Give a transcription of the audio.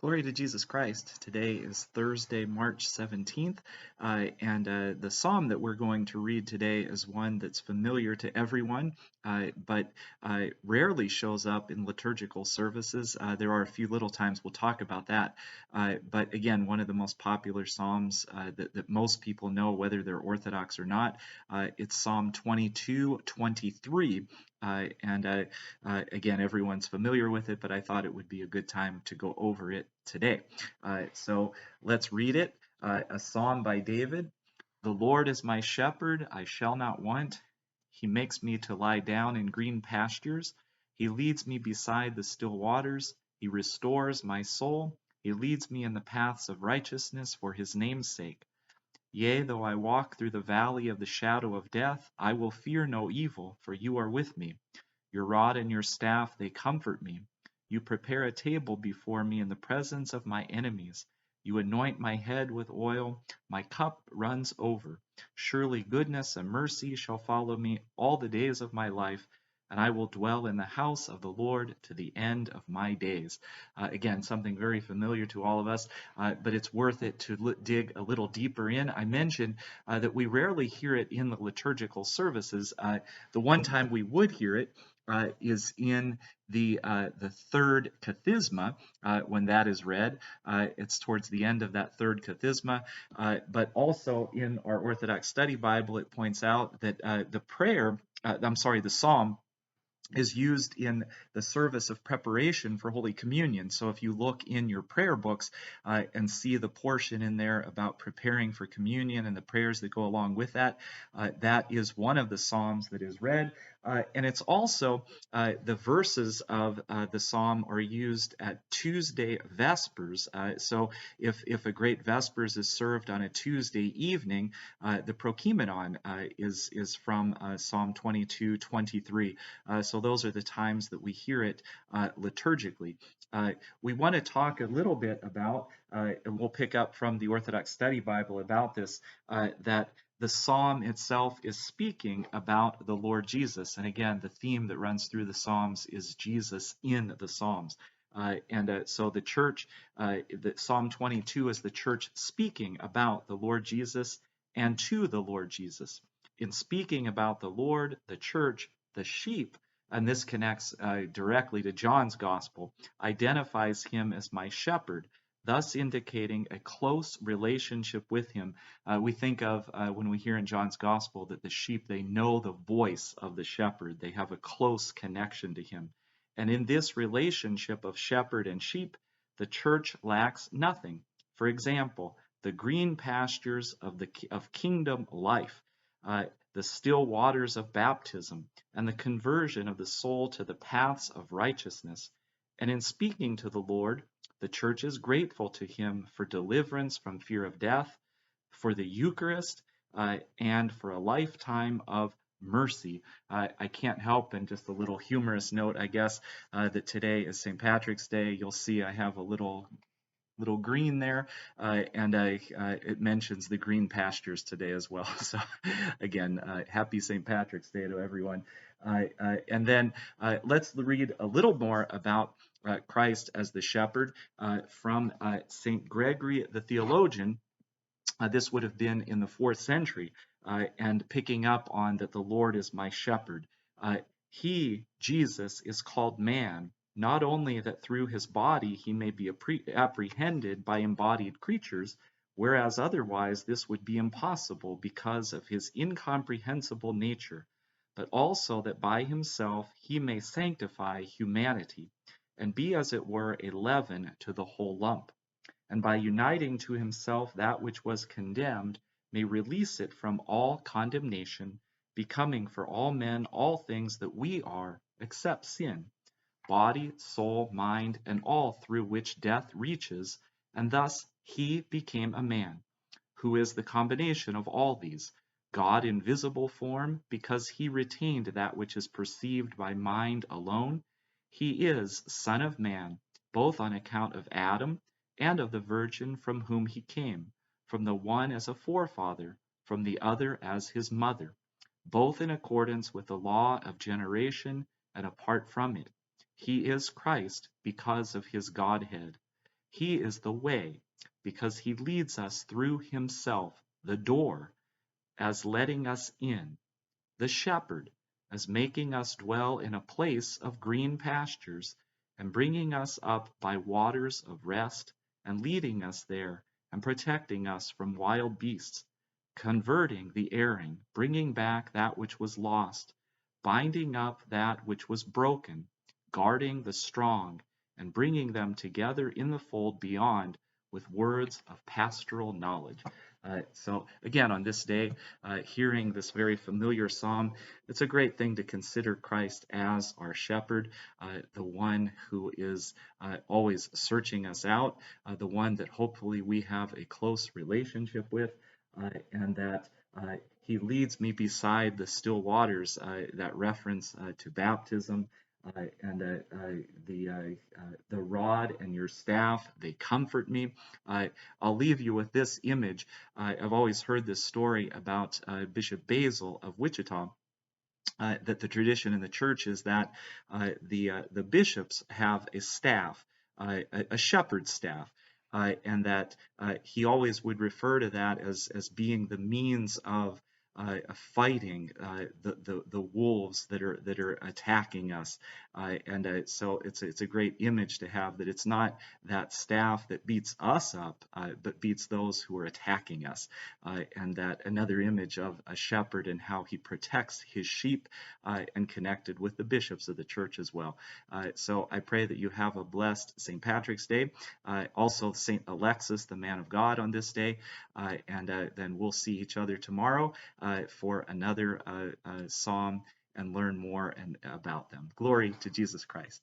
Glory to Jesus Christ. Today is Thursday, March 17th, and the psalm that we're going to read today is one that's familiar to everyone, but rarely shows up in liturgical services. There are a few little times we'll talk about that, but again, one of the most popular psalms that most people know, whether they're Orthodox or not. It's Psalm 22:23. Again, everyone's familiar with it, but I thought it would be a good time to go over it today. So let's read it. A psalm by David. The Lord is my shepherd, I shall not want. He makes me to lie down in green pastures. He leads me beside the still waters. He restores my soul. He leads me in the paths of righteousness for his name's sake. Yea, though I walk through the valley of the shadow of death, I will fear no evil, for you are with me. Your rod and your staff, they comfort me. You prepare a table before me in the presence of my enemies. You anoint my head with oil, my cup runs over. Surely goodness and mercy shall follow me all the days of my life, and I will dwell in the house of the Lord to the end of my days. Again, something very familiar to all of us, but it's worth it to dig a little deeper in. I mentioned that we rarely hear it in the liturgical services. The one time we would hear it is in the third kathisma when that is read. It's towards the end of that third kathisma, but also in our Orthodox Study Bible, it points out that the psalm is used in the service of preparation for Holy Communion. So if you look in your prayer books and see the portion in there about preparing for communion and the prayers that go along with that, that is one of the psalms that is read. And it's also the verses of the psalm are used at Tuesday Vespers. So if a great Vespers is served on a Tuesday evening, the Prokimenon is from Psalm 22:23. So those are the times that we hear it liturgically. We want to talk a little bit about, and we'll pick up from the Orthodox Study Bible about this, that the psalm itself is speaking about the Lord Jesus. And again, the theme that runs through the psalms is Jesus in the psalms. So the church, the Psalm 22 is the church speaking about the Lord Jesus and to the Lord Jesus. In speaking about the Lord, the church, the sheep, and this connects directly to John's gospel, identifies him as my shepherd, thus indicating a close relationship with him. We think of when we hear in John's gospel that the sheep, they know the voice of the shepherd. They have a close connection to him. And in this relationship of shepherd and sheep, the church lacks nothing. For example, the green pastures of kingdom life, the still waters of baptism, and the conversion of the soul to the paths of righteousness. And in speaking to the Lord, the church is grateful to him for deliverance from fear of death, for the Eucharist, and for a lifetime of mercy. I can't help, and just a little humorous note, I guess, that today is St. Patrick's Day. You'll see I have a little green there, and it mentions the green pastures today as well. So again, happy St. Patrick's Day to everyone. And then let's read a little more about Christ as the shepherd from St. Gregory the theologian. This would have been in the 4th century, and picking up on that the Lord is my shepherd. He, Jesus, is called man, not only that through his body he may be apprehended by embodied creatures, whereas otherwise this would be impossible because of his incomprehensible nature, but also that by himself he may sanctify humanity, and be as it were a leaven to the whole lump, and by uniting to himself that which was condemned, may release it from all condemnation, becoming for all men all things that we are, except sin, body, soul, mind, and all through which death reaches, and thus he became a man, who is the combination of all these, God in visible form, because he retained that which is perceived by mind alone. He is Son of Man, both on account of Adam and of the Virgin from whom he came, from the one as a forefather, from the other as his mother, both in accordance with the law of generation and apart from it. He is Christ because of his Godhead. He is the way, because he leads us through himself, the door, as letting us in, the shepherd, as making us dwell in a place of green pastures, and bringing us up by waters of rest, and leading us there, and protecting us from wild beasts, converting the erring, bringing back that which was lost, binding up that which was broken, guarding the strong, and bringing them together in the fold beyond with words of pastoral knowledge. So again, on this day, hearing this very familiar psalm, it's a great thing to consider Christ as our shepherd, the one who is always searching us out, the one that hopefully we have a close relationship with, and that he leads me beside the still waters, that reference to baptism. And the rod and your staff, they comfort me. I'll leave you with this image. I've always heard this story about Bishop Basil of Wichita, that the tradition in the church is that the bishops have a staff, a shepherd's staff, and that he always would refer to that as being the means of fighting the wolves that are attacking us, and so it's a great image to have, that it's not that staff that beats us up, but beats those who are attacking us, and that another image of a shepherd and how he protects his sheep, and connected with the bishops of the church as well. So I pray that you have a blessed St. Patrick's Day, also St. Alexis, the man of God, on this day, and then we'll see each other tomorrow for another psalm and learn more about them. Glory to Jesus Christ.